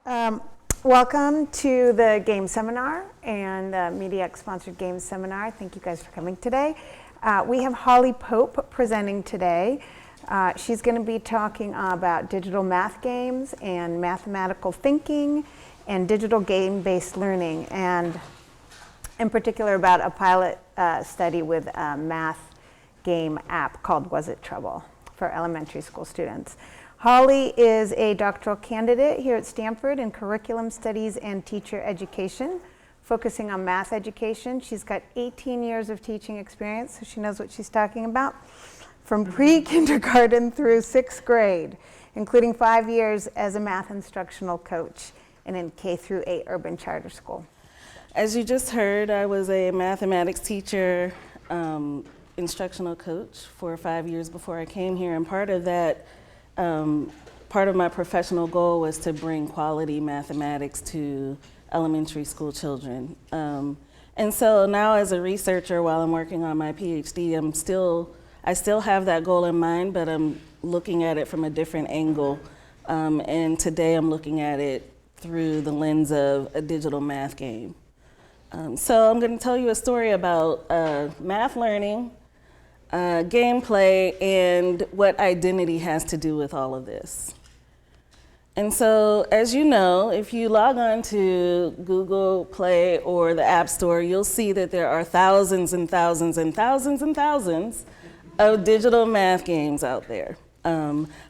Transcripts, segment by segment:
Um, Welcome to the game seminar and the MediaX-sponsored game seminar. Thank you guys for coming today. We have Holly Pope presenting today. She's going to be talking about digital math games and mathematical thinking and digital game-based learning, and in particular about a pilot study with a math game app called Wuzzit Trouble for elementary school students. Holly is a doctoral candidate here at Stanford in curriculum studies and teacher education, focusing on math education. She's got 18 years of teaching experience, so she knows what she's talking about, from pre-kindergarten through 6th grade, including 5 years as a math instructional coach in a K-8 urban charter school. As you just heard, I was a mathematics teacher, instructional coach for 5 years before I came here, and part of that part of my professional goal was to bring quality mathematics to elementary school children. And so now as a researcher, while I'm working on my PhD, I still have that goal in mind, but I'm looking at it from a different angle. And today I'm looking at it through the lens of a digital math game. So I'm going to tell you a story about math learning, gameplay, and what identity has to do with all of this. And so, as you know, if you log on to Google Play or the App Store, you'll see that there are thousands and thousands and thousands and thousands of digital math games out there.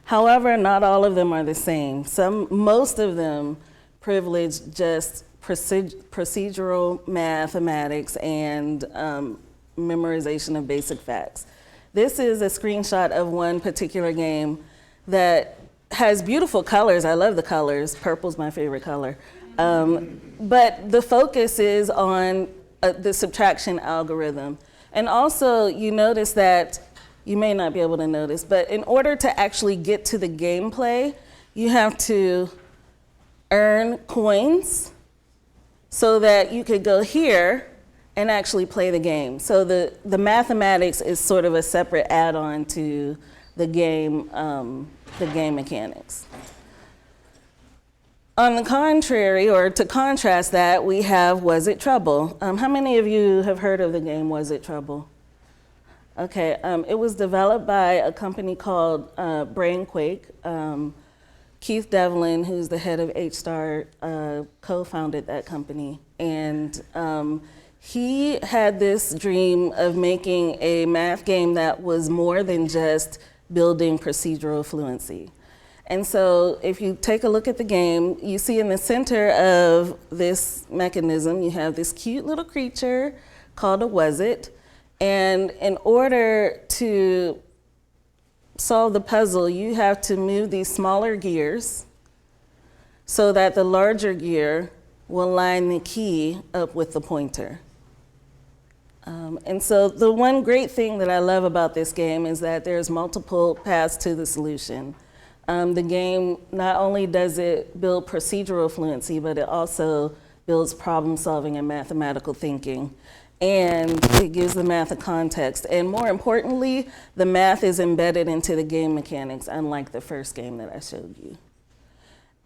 However, not all of them are the same. Most of them privilege just procedural mathematics and memorization of basic facts. This is a screenshot of one particular game that has beautiful colors. I love the colors. Purple's my favorite color. But the focus is on the subtraction algorithm. And also, you notice that, you may not be able to notice, but in order to actually get to the gameplay, you have to earn coins so that you could go here and actually play the game. So the mathematics is sort of a separate add-on to the game mechanics. On the contrary, or to contrast that, we have Wuzzit Trouble. How many of you have heard of the game Wuzzit Trouble? Okay, it was developed by a company called Brainquake. Keith Devlin, who's the head of H-Star, co-founded that company. And he had this dream of making a math game that was more than just building procedural fluency. And so if you take a look at the game, you see in the center of this mechanism, you have this cute little creature called a Wuzzit. And in order to solve the puzzle, you have to move these smaller gears so that the larger gear will line the key up with the pointer. And so the one great thing that I love about this game is that there's multiple paths to the solution. The game, not only does it build procedural fluency, but it also builds problem solving and mathematical thinking. And it gives the math a context. And more importantly, the math is embedded into the game mechanics, unlike the first game that I showed you.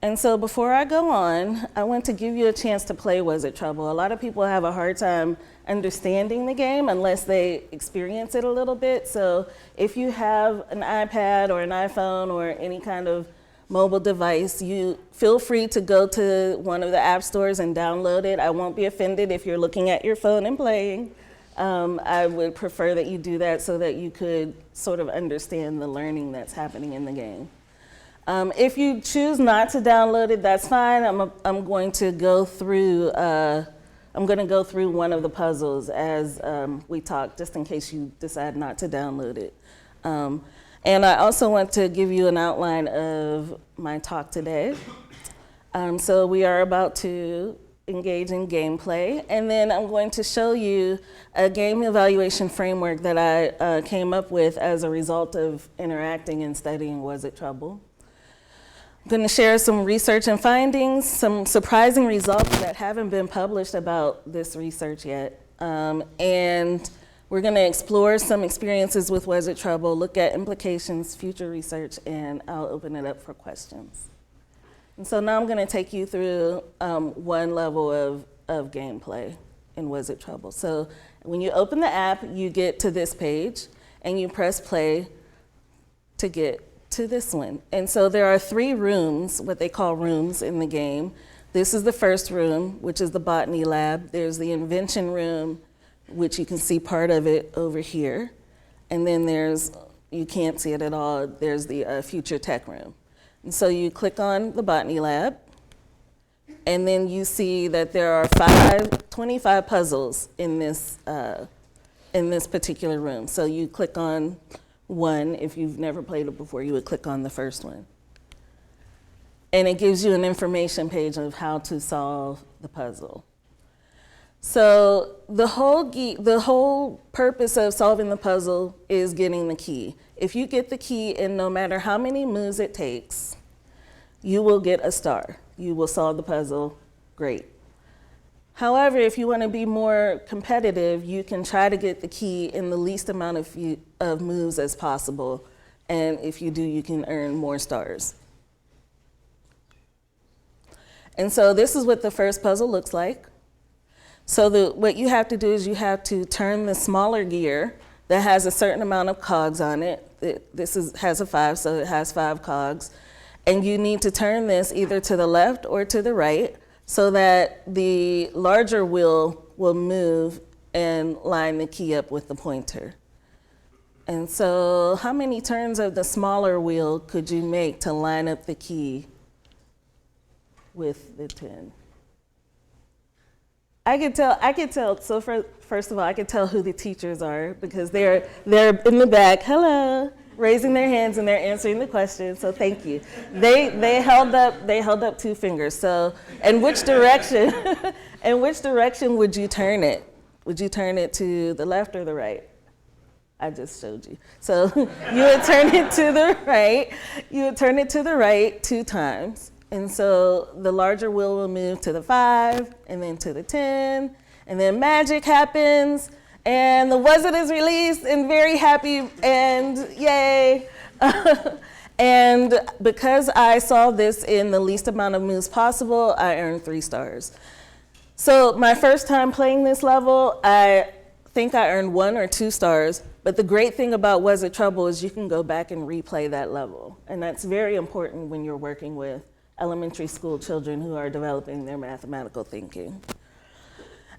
And so before I go on, I want to give you a chance to play Wuzzit Trouble. A lot of people have a hard time understanding the game unless they experience it a little bit. So if you have an iPad or an iPhone or any kind of mobile device, you feel free to go to one of the app stores and download it. I won't be offended if you're looking at your phone and playing. I would prefer that you do that so that you could sort of understand the learning that's happening in the game. If you choose not to download it, that's fine. I'm going to go through one of the puzzles as we talk, just in case you decide not to download it. And I also want to give you an outline of my talk today. So we are about to engage in gameplay, and then I'm going to show you a game evaluation framework that I came up with as a result of interacting and studying Wuzzit Trouble. I'm going to share some research and findings, some surprising results that haven't been published about this research yet, and we're going to explore some experiences with Wuzzit Trouble, look at implications, future research, and I'll open it up for questions. And so now I'm going to take you through one level of gameplay in Wuzzit Trouble. So when you open the app, you get to this page, and you press play to get to this one. And so there are 3 rooms, what they call rooms in the game. This is the first room, which is the botany lab. There's the invention room, which you can see part of it over here. And then there's, you can't see it at all, there's the future tech room. And so you click on the botany lab, and then you see that there are 25 puzzles in this particular room. So you click on one. If you've never played it before, you would click on the first one. And it gives you an information page of how to solve the puzzle. So the whole purpose of solving the puzzle is getting the key. If you get the key in no matter how many moves it takes, you will get a star. You will solve the puzzle, great. However, if you want to be more competitive, you can try to get the key in the least amount of moves as possible. And if you do, you can earn more stars. And so this is what the first puzzle looks like. So what you have to do is you have to turn the smaller gear that has a certain amount of cogs on it. Has a 5, so it has 5 cogs. And you need to turn this either to the left or to the right so that the larger wheel will move and line the key up with the pointer. And so how many turns of the smaller wheel could you make to line up the key with the 10? I could tell, so first of all, I could tell who the teachers are because they're in the back, hello, raising their hands and they're answering the question, so thank you. They held up 2 fingers, so, and which direction would you turn it? Would you turn it to the left or the right? I just showed you. So you would turn it to the right, 2 times. And so the larger wheel will move to the 5, and then to the 10, and then magic happens, and the Wuzzit is released, and very happy, and yay. And because I saw this in the least amount of moves possible, I earned 3 stars. So my first time playing this level, I think I earned 1 or 2 stars, but the great thing about Wuzzit Trouble is you can go back and replay that level, and that's very important when you're working with elementary school children who are developing their mathematical thinking.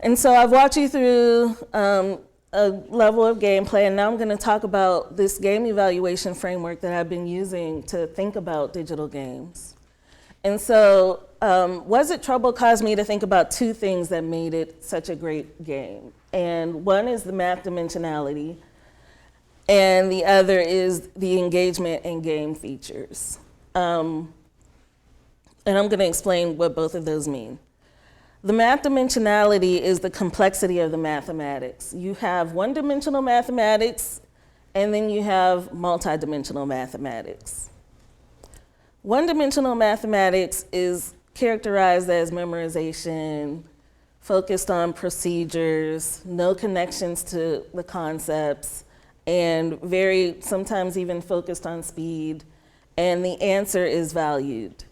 And so I've walked you through a level of gameplay, and now I'm going to talk about this game evaluation framework that I've been using to think about digital games. And so Wuzzit Trouble caused me to think about 2 things that made it such a great game. And one is the math dimensionality, and the other is the engagement and game features. And I'm going to explain what both of those mean. The math dimensionality is the complexity of the mathematics. You have one-dimensional mathematics, and then you have multidimensional mathematics. One-dimensional mathematics is characterized as memorization, focused on procedures, no connections to the concepts, and sometimes even focused on speed, and the answer is valued.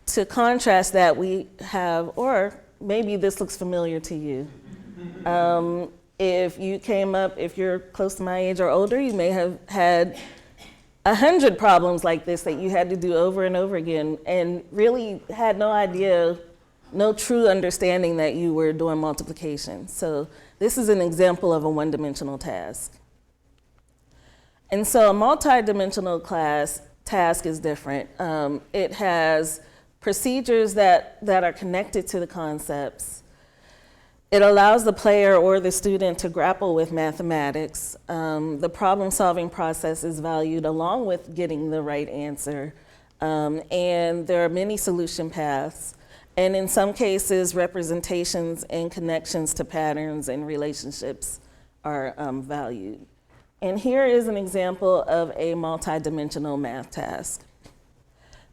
To contrast that, we have, or maybe this looks familiar to you. If you're close to my age or older, you may have had 100 problems like this that you had to do over and over again and really had no idea, no true understanding that you were doing multiplication. So this is an example of a one-dimensional task. And so a multi-dimensional task is different. It has procedures that are connected to the concepts. It allows the player or the student to grapple with mathematics. The problem-solving process is valued along with getting the right answer. And there are many solution paths. And in some cases, representations and connections to patterns and relationships are valued. And here is an example of a multidimensional math task.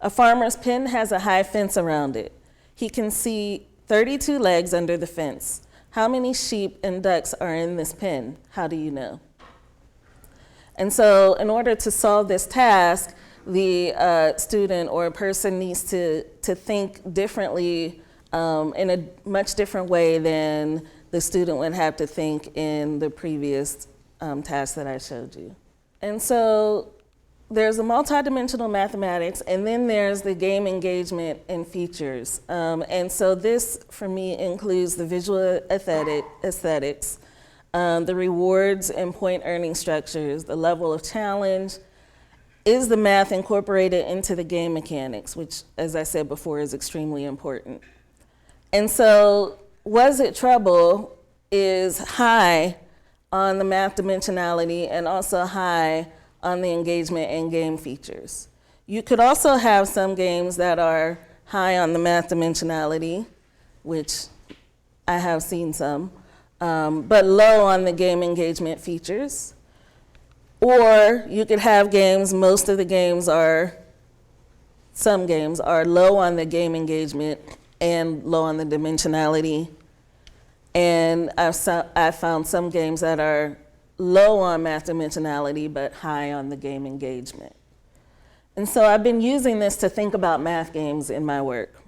A farmer's pen has a high fence around it. He can see 32 legs under the fence. How many sheep and ducks are in this pen? How do you know? And so in order to solve this task, the student or person needs to think differently in a much different way than the student would have to think in the previous task that I showed you. And so there's the multidimensional mathematics, and then there's the game engagement and features. And so this, for me, includes the visual aesthetics, the rewards and point earning structures, the level of challenge. Is the math incorporated into the game mechanics, which, as I said before, is extremely important. And so Wuzzit Trouble is high on the math dimensionality and also high on the engagement and game features. You could also have some games that are high on the math dimensionality, which I have seen some, but low on the game engagement features. Or you could have games, most of the games are, some games are low on the game engagement and low on the dimensionality. And I've found some games that are low on math dimensionality but high on the game engagement. And so I've been using this to think about math games in my work.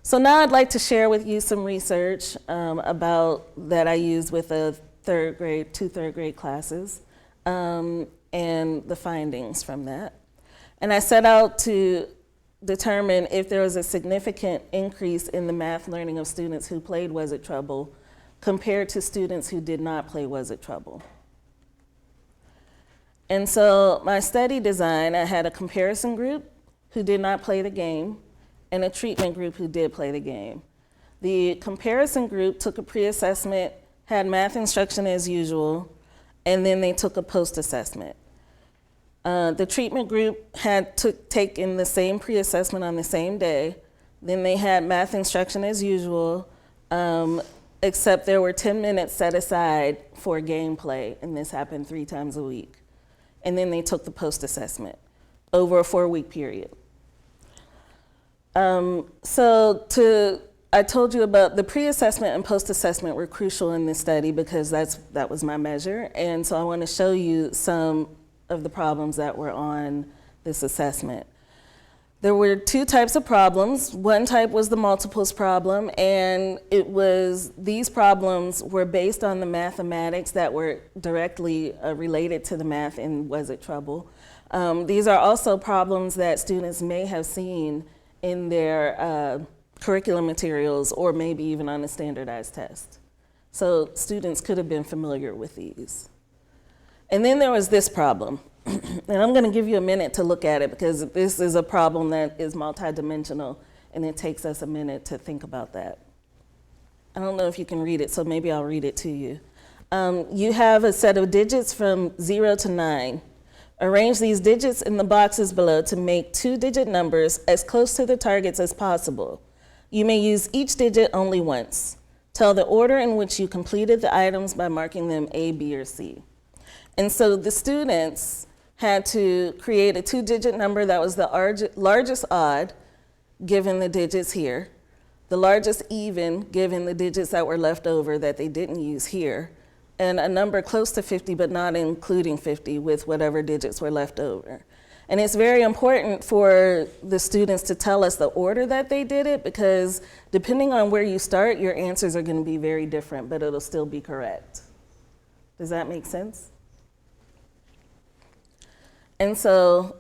So now I'd like to share with you some research that I used with two third grade classes, and the findings from that. And I set out to determine if there was a significant increase in the math learning of students who played Wuzzit Trouble compared to students who did not play Wuzzit Trouble. And so my study design, I had a comparison group who did not play the game and a treatment group who did play the game. The comparison group took a pre-assessment, had math instruction as usual, and then they took a post-assessment. The treatment group had taken the same pre-assessment on the same day. Then they had math instruction as usual, except there were 10 minutes set aside for gameplay, and this happened 3 times a week. And then they took the post-assessment over a 4-week period. I told you about the pre-assessment and post-assessment were crucial in this study because that was my measure. And so I want to show you some of the problems that were on this assessment. There were 2 types of problems. One type was the multiples problem, and these problems were based on the mathematics that were directly related to the math in Wuzzit Trouble. These are also problems that students may have seen in their curriculum materials or maybe even on a standardized test. So students could have been familiar with these. And then there was this problem. And I'm going to give you a minute to look at it because this is a problem that is multidimensional and it takes us a minute to think about that. I don't know if you can read it, so maybe I'll read it to you. You have a set of digits from 0 to 9. Arrange these digits in the boxes below to make 2-digit numbers as close to the targets as possible. You may use each digit only once. Tell the order in which you completed the items by marking them A, B, or C. And so the students had to create a 2-digit number that was the largest odd, given the digits here, the largest even, given the digits that were left over that they didn't use here, and a number close to 50 but not including 50 with whatever digits were left over. And it's very important for the students to tell us the order that they did it because depending on where you start, your answers are going to be very different, but it'll still be correct. Does that make sense? And so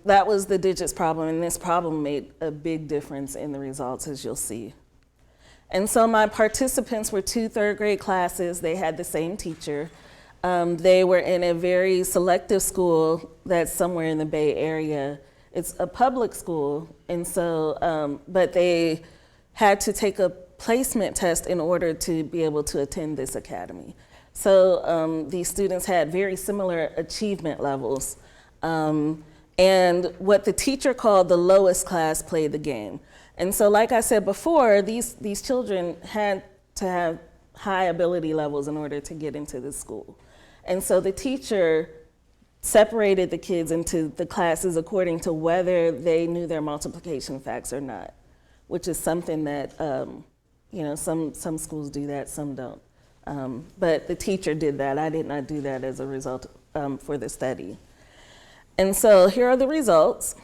that was the digits problem, and this problem made a big difference in the results, as you'll see. And so my participants were 2 third grade classes. They had the same teacher. They were in a very selective school that's somewhere in the Bay Area. It's a public school, and so, but they had to take a placement test in order to be able to attend this academy. So these students had very similar achievement levels. And what the teacher called the lowest class played the game. And so like I said before, these children had to have high ability levels in order to get into this school. And so the teacher separated the kids into the classes according to whether they knew their multiplication facts or not, which is something that, some schools do that, some don't. But the teacher did that. I did not do that as a result for the study. And so here are the results.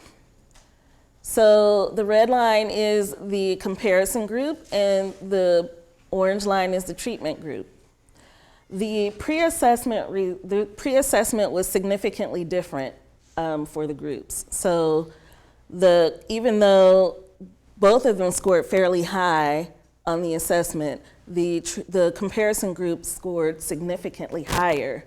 So the red line is the comparison group, and the orange line is the treatment group. The pre-assessment was significantly different for the groups. So even though both of them scored fairly high on the assessment, the comparison group scored significantly higher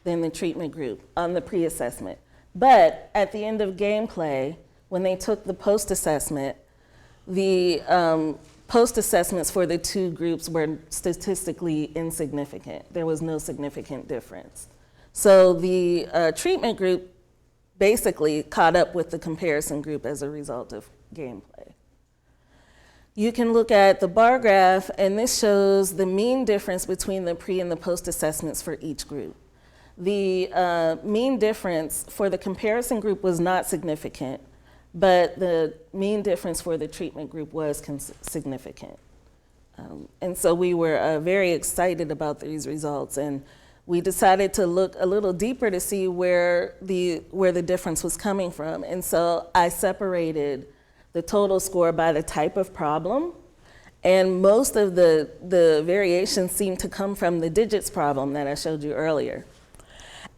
than the treatment group on the pre-assessment. But at the end of gameplay, when they took the post-assessment, the post-assessments for the two groups were statistically insignificant. There was no significant difference. So the treatment group basically caught up with the comparison group as a result of gameplay. You can look at the bar graph, and this shows the mean difference between the pre and the post assessments for each group. The mean difference for the comparison group was not significant, but the mean difference for the treatment group was significant. And so we were very excited about these results, and we decided to look a little deeper to see where the difference was coming from. And so I separated the total score by the type of problem, and most of the variations seem to come from the digits problem that I showed you earlier.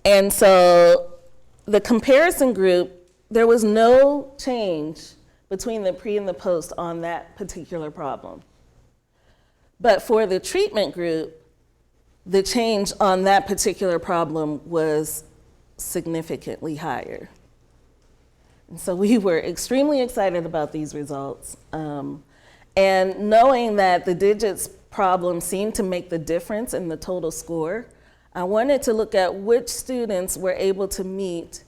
And so the comparison group, there was no change between the pre and the post on that particular problem. But for the treatment group, the change on that particular problem was significantly higher. And so we were extremely excited about these results. And knowing that the digits problem seemed to make the difference in the total score, I wanted to look at which students were able to meet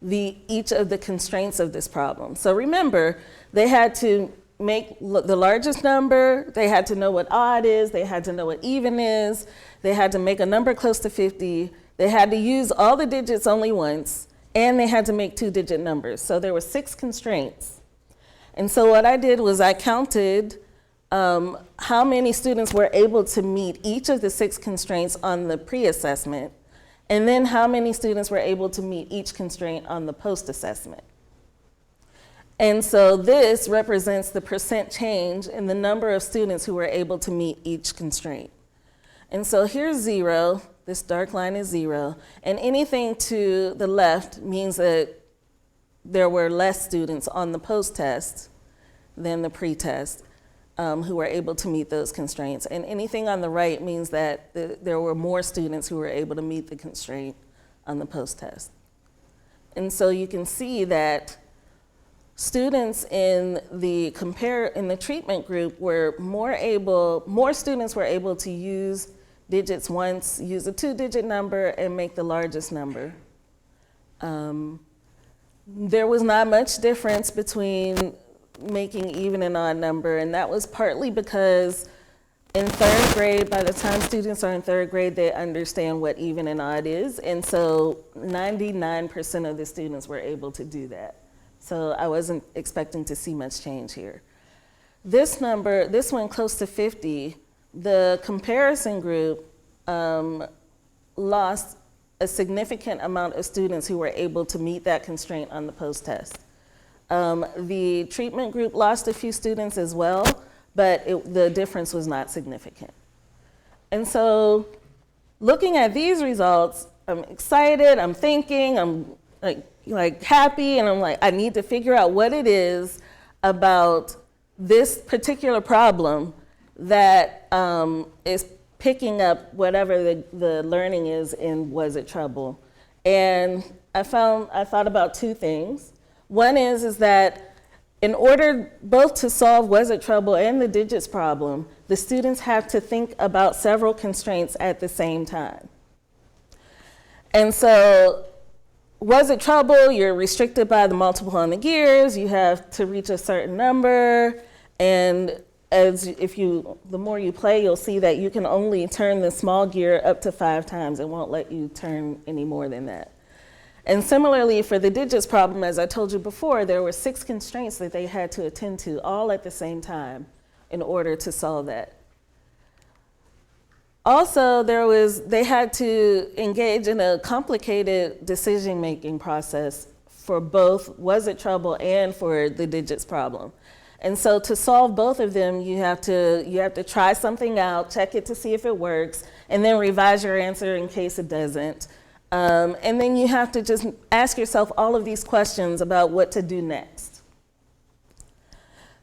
each of the constraints of this problem. So remember, they had to make the largest number, they had to know what odd is, they had to know what even is, they had to make a number close to 50, they had to use all the digits only once, and they had to make 2-digit numbers. So there were 6 constraints. And so what I did was I counted how many students were able to meet each of the 6 constraints on the pre-assessment, and then how many students were able to meet each constraint on the post-assessment. And so this represents the percent change in the number of students who were able to meet each constraint. And so here's 0, this dark line is 0, and anything to the left means that there were less students on the post-test than the pre-test who were able to meet those constraints. And anything on the right means that there were more students who were able to meet the constraint on the post-test. And so you can see that students in the treatment group were more students were able to use digits once, use a 2-digit number, and make the largest number. There was not much difference between making even and odd number, and that was partly because in 3rd grade, by the time students are in 3rd grade, they understand what even and odd is, and so 99% of the students were able to do that. So I wasn't expecting to see much change here. This number, this one close to 50, the comparison group lost a significant amount of students who were able to meet that constraint on the post-test. The treatment group lost a few students as well, but the difference was not significant. And so looking at these results, I'm excited, I'm thinking, I'm like happy, and I'm like, I need to figure out what it is about this particular problem that is picking up whatever the learning is in Wuzzit Trouble. And I thought about 2 things. One is that in order both to solve Wuzzit Trouble and the digits problem, the students have to think about several constraints at the same time. And so Wuzzit Trouble, you're restricted by the multiple on the gears, you have to reach a certain number, and the more you play, you'll see that you can only turn the small gear up to 5 times. It won't let you turn any more than that. And similarly, for the digits problem, as I told you before, there were 6 constraints that they had to attend to all at the same time in order to solve that. Also, they had to engage in a complicated decision-making process for both Wuzzit Trouble and for the digits problem. And so to solve both of them, you have to try something out, check it to see if it works, and then revise your answer in case it doesn't. And then you have to just ask yourself all of these questions about what to do next.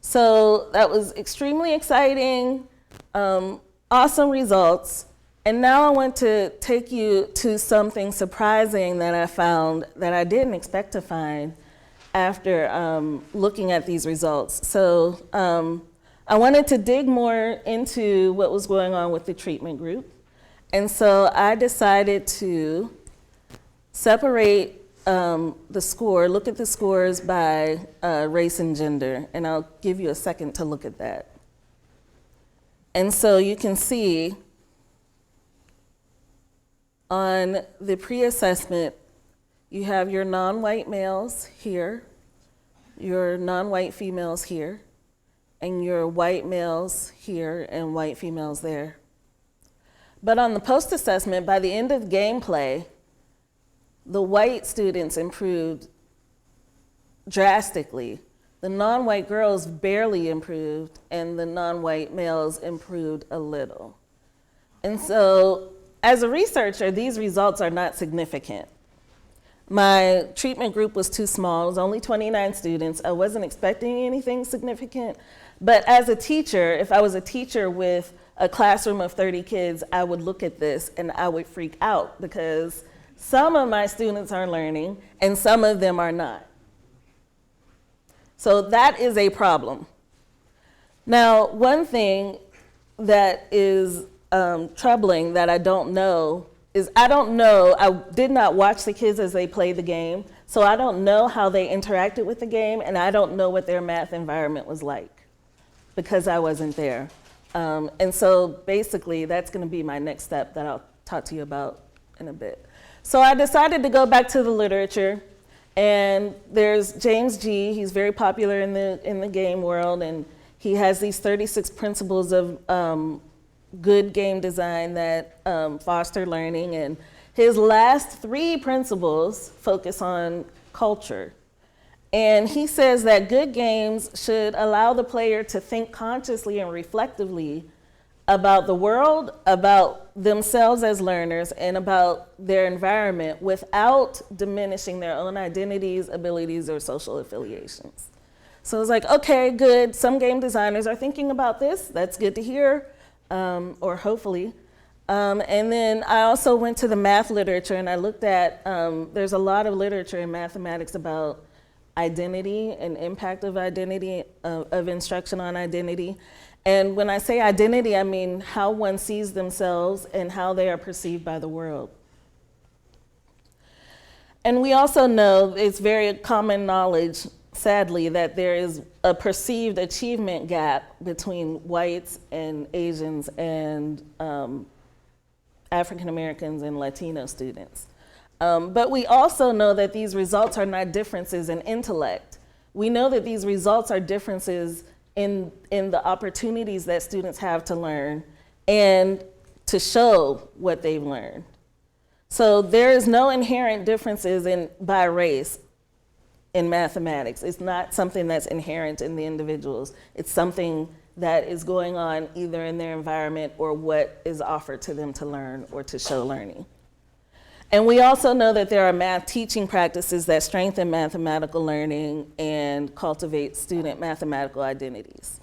So that was extremely exciting, awesome results. And now I want to take you to something surprising that I found that I didn't expect to find after looking at these results. So I wanted to dig more into what was going on with the treatment group. And so I decided to separate the score, look at the scores by race and gender. And I'll give you a second to look at that. And so you can see on the pre-assessment, you have your non-white males here, your non-white females here, and your white males here and white females there. But on the post-assessment, by the end of gameplay, the white students improved drastically. The non-white girls barely improved, and the non-white males improved a little. And so, as a researcher, these results are not significant. My treatment group was too small. It was only 29 students. I wasn't expecting anything significant. But as a teacher, if I was a teacher with a classroom of 30 kids, I would look at this and I would freak out because some of my students are learning and some of them are not. So that is a problem. Now, one thing that is troubling that I don't know is I did not watch the kids as they played the game, so I don't know how they interacted with the game, and I don't know what their math environment was like because I wasn't there. And so basically, that's gonna be my next step that I'll talk to you about in a bit. So I decided to go back to the literature, and there's James G. He's very popular in the game world, and he has these 36 principles of good game design that foster learning, and his last 3 principles focus on culture. And he says that good games should allow the player to think consciously and reflectively about the world, about themselves as learners, and about their environment without diminishing their own identities, abilities, or social affiliations. So it's like, okay, good, some game designers are thinking about this, that's good to hear. Or hopefully. And then I also went to the math literature and I looked at, there's a lot of literature in mathematics about identity and impact of identity, of instruction on identity. And when I say identity, I mean how one sees themselves and how they are perceived by the world. And we also know, it's very common knowledge, sadly, that there is a perceived achievement gap between whites and Asians and African Americans and Latino students. But we also know that these results are not differences in intellect. We know that these results are differences in the opportunities that students have to learn and to show what they've learned. So there is no inherent differences by race in mathematics. It's not something that's inherent in the individuals. It's something that is going on either in their environment or what is offered to them to learn or to show learning. And we also know that there are math teaching practices that strengthen mathematical learning and cultivate student mathematical identities.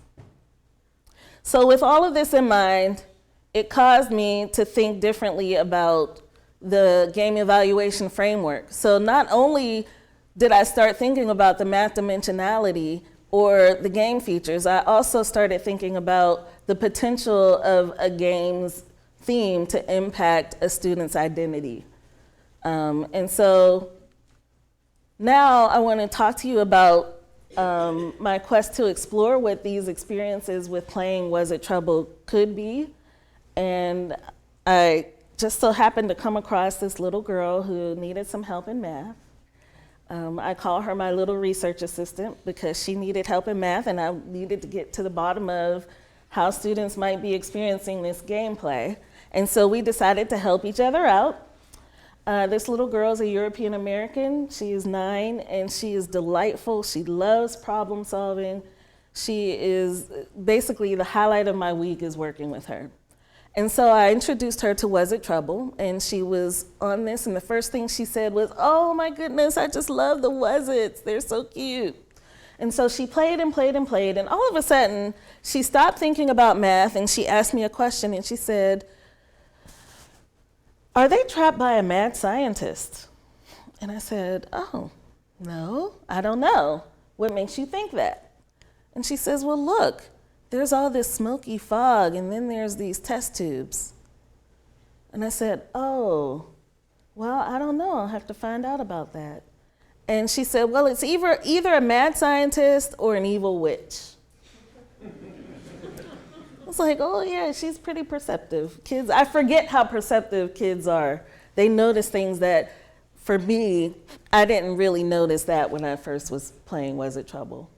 So with all of this in mind, it caused me to think differently about the game evaluation framework. So not only did I start thinking about the math dimensionality or the game features, I also started thinking about the potential of a game's theme to impact a student's identity. And so now I want to talk to you about my quest to explore what these experiences with playing Wuzzit Trouble could be. And I just so happened to come across this little girl who needed some help in math. I call her my little research assistant because she needed help in math and I needed to get to the bottom of how students might be experiencing this gameplay. And so we decided to help each other out. This little girl is a European American. She is 9 and she is delightful. She loves problem solving. She is basically the highlight of my week is working with her. And so I introduced her to Wuzzit Trouble, and she was on this, and the first thing she said was, "Oh my goodness, I just love the Wuzzits. They're so cute." And so she played and played and played, and all of a sudden, she stopped thinking about math, and she asked me a question, and she said, "Are they trapped by a mad scientist?" And I said, "Oh, no, I don't know. What makes you think that?" And she says, "Well, look, there's all this smoky fog, and then there's these test tubes." And I said, "Oh, well, I don't know. I'll have to find out about that." And she said, "Well, it's either a mad scientist or an evil witch." I was like, "Oh, yeah, she's pretty perceptive." Kids, I forget how perceptive kids are. They notice things that, for me, I didn't really notice that when I first was playing Wuzzit Trouble.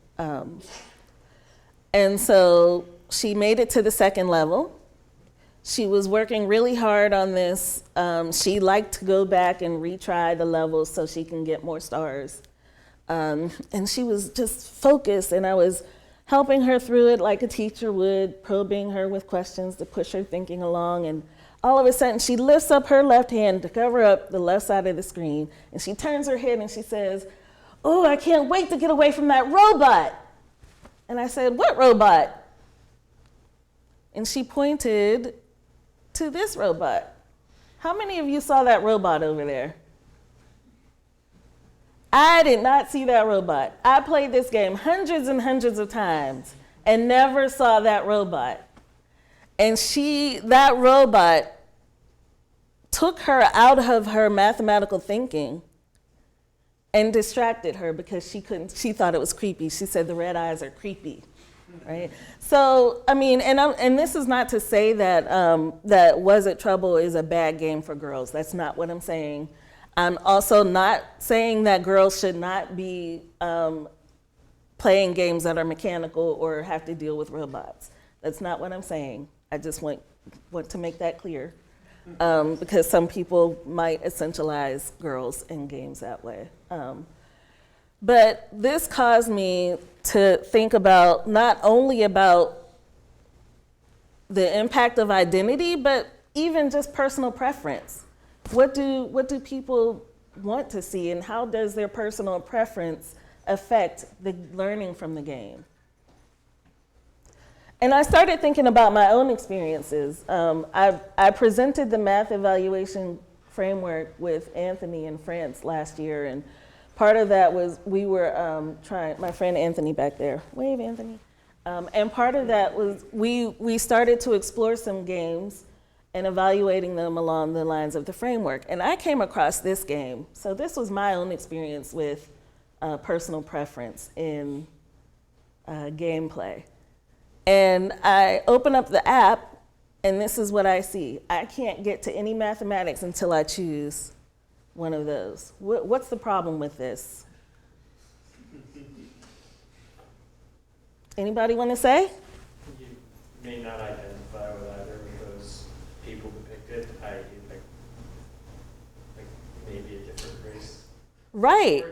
And so she made it to the second level. She was working really hard on this. She liked to go back and retry the levels so she can get more stars. And she was just focused, and I was helping her through it like a teacher would, probing her with questions to push her thinking along. And all of a sudden, she lifts up her left hand to cover up the left side of the screen, and she turns her head and she says, "Oh, I can't wait to get away from that robot." And I said, "What robot?" And she pointed to this robot. How many of you saw that robot over there? I did not see that robot. I played this game hundreds and hundreds of times and never saw that robot. And that robot took her out of her mathematical thinking and distracted her because she thought it was creepy. She said the red eyes are creepy, right? So, I mean, and this is not to say that that Wuzzit Trouble is a bad game for girls. That's not what I'm saying. I'm also not saying that girls should not be playing games that are mechanical or have to deal with robots. That's not what I'm saying. I just want to make that clear. Because some people might essentialize girls in games that way. But this caused me to think about not only about the impact of identity, but even just personal preference. What do people want to see, and how does their personal preference affect the learning from the game? And I started thinking about my own experiences. I presented the math evaluation framework with Anthony in France last year, and part of that was we were trying, my friend Anthony back there, wave Anthony. And part of that was we started to explore some games and evaluating them along the lines of the framework. And I came across this game. So this was my own experience with personal preference in gameplay. And I open up the app, and this is what I see. I can't get to any mathematics until I choose one of those. What's the problem with this? Anybody want to say? You may not identify with either of those people depicted, i.e. like maybe a different race. Right,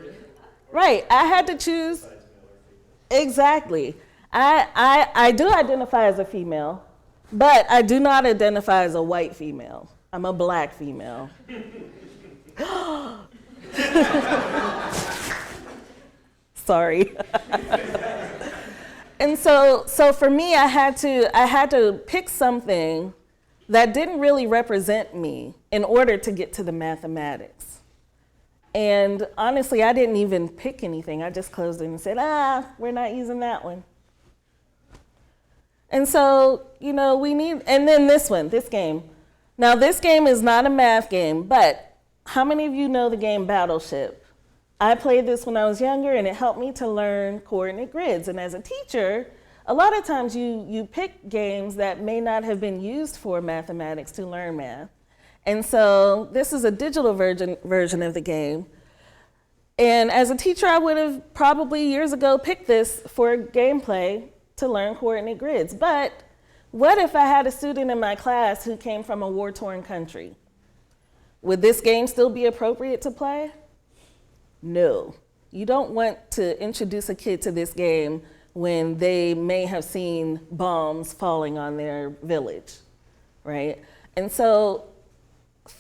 right. I had to choose. Exactly. I do identify as a female, but I do not identify as a white female. I'm a black female. Sorry. And so for me, I had to pick something that didn't really represent me in order to get to the mathematics. And honestly, I didn't even pick anything. I just closed it and said, we're not using that one. And so, and then this game. Now, this game is not a math game, but how many of you know the game Battleship? I played this when I was younger, and it helped me to learn coordinate grids. And as a teacher, a lot of times you pick games that may not have been used for mathematics to learn math. And so this is a digital version of the game. And as a teacher, I would have probably years ago picked this for gameplay to learn coordinate grids. But what if I had a student in my class who came from a war-torn country? Would this game still be appropriate to play? No. You don't want to introduce a kid to this game when they may have seen bombs falling on their village, right? And so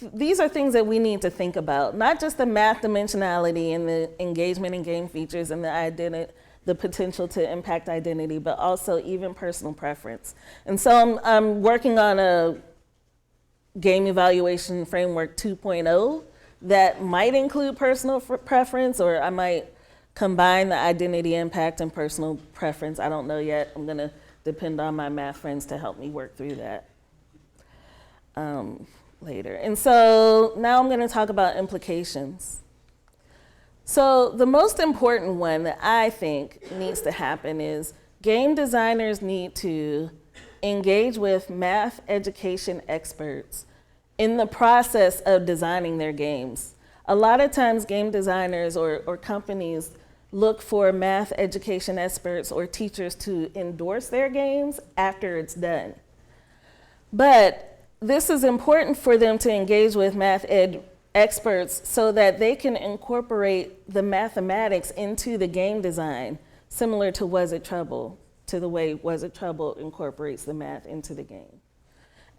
these are things that we need to think about, not just the math dimensionality and the engagement in game features and the potential to impact identity, but also even personal preference. And so I'm working on a game evaluation framework 2.0 that might include personal preference, or I might combine the identity impact and personal preference. I don't know yet. I'm gonna depend on my math friends to help me work through that later. And so now I'm gonna talk about implications. So the most important one that I think needs to happen is game designers need to engage with math education experts in the process of designing their games. A lot of times game designers or companies look for math education experts or teachers to endorse their games after it's done. But this is important for them to engage with math ed experts so that they can incorporate the mathematics into the game design, similar to Wuzzit Trouble, to the way Wuzzit Trouble incorporates the math into the game.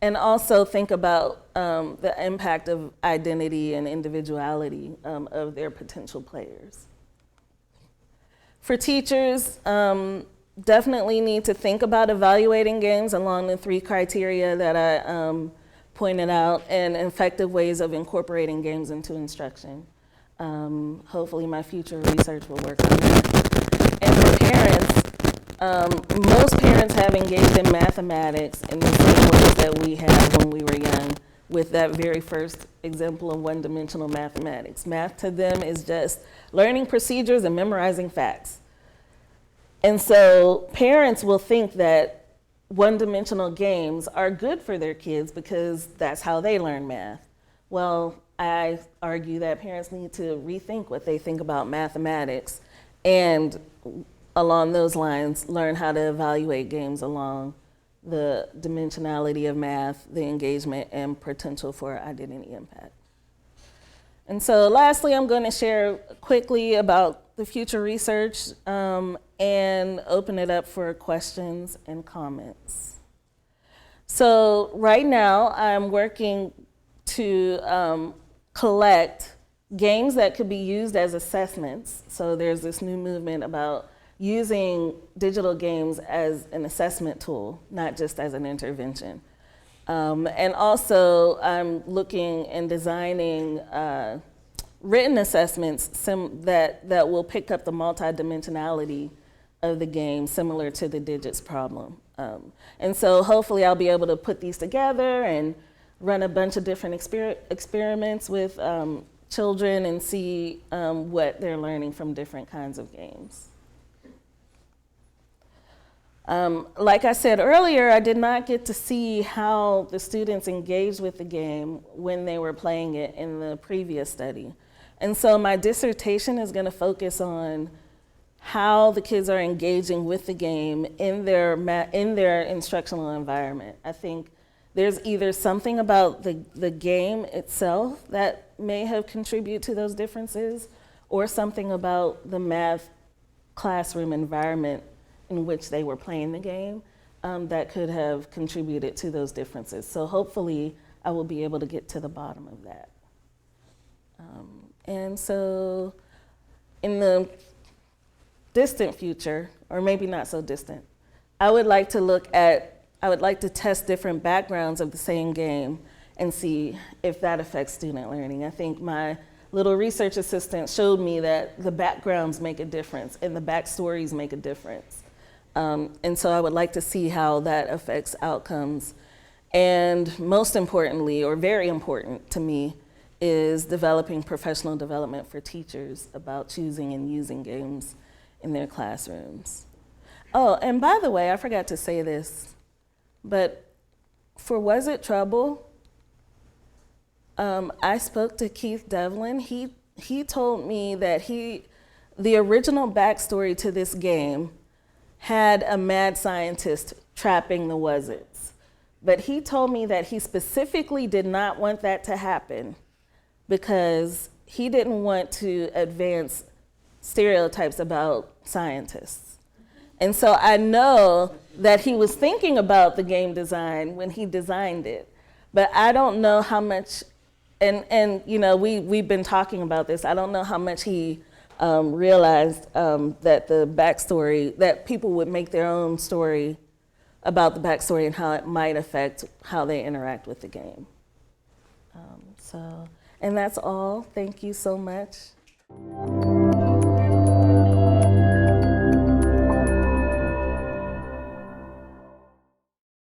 And also think about the impact of identity and individuality of their potential players. For teachers, definitely need to think about evaluating games along the 3 criteria that I pointed out, and effective ways of incorporating games into instruction. Hopefully my future research will work on that. And for parents, most parents have engaged in mathematics in the same ways that we have when we were young, with that very first example of one-dimensional mathematics. Math to them is just learning procedures and memorizing facts. And so parents will think that one-dimensional games are good for their kids because that's how they learn math. Well, I argue that parents need to rethink what they think about mathematics, and along those lines, learn how to evaluate games along the dimensionality of math, the engagement, and potential for identity impact. And so lastly, I'm going to share quickly about the future research and open it up for questions and comments. So right now, I'm working to collect games that could be used as assessments. So there's this new movement about using digital games as an assessment tool, not just as an intervention. And also, I'm looking and designing written assessments that will pick up the multidimensionality of the game, similar to the digits problem. And so hopefully I'll be able to put these together and run a bunch of different experiments with children and see what they're learning from different kinds of games. Like I said earlier, I did not get to see how the students engaged with the game when they were playing it in the previous study. And so my dissertation is going to focus on how the kids are engaging with the game in their instructional environment. I think there's either something about the game itself that may have contributed to those differences, or something about the math classroom environment in which they were playing the game that could have contributed to those differences. So hopefully I will be able to get to the bottom of that. And so in the distant future, or maybe not so distant, I would like to test different backgrounds of the same game and see if that affects student learning. I think my little research assistant showed me that the backgrounds make a difference and the backstories make a difference. And so I would like to see how that affects outcomes. And most importantly, or very important to me, is developing professional development for teachers about choosing and using games in their classrooms. Oh, and by the way, I forgot to say this, but for Wuzzit Trouble, I spoke to Keith Devlin. He told me that the original backstory to this game had a mad scientist trapping the Wuzzits. But he told me that he specifically did not want that to happen because he didn't want to advance stereotypes about scientists. And so I know that he was thinking about the game design when he designed it, but I don't know how much, and you know, we've been talking about this, I don't know how much he realized that the backstory, that people would make their own story about the backstory and how it might affect how they interact with the game. And that's all. Thank you so much.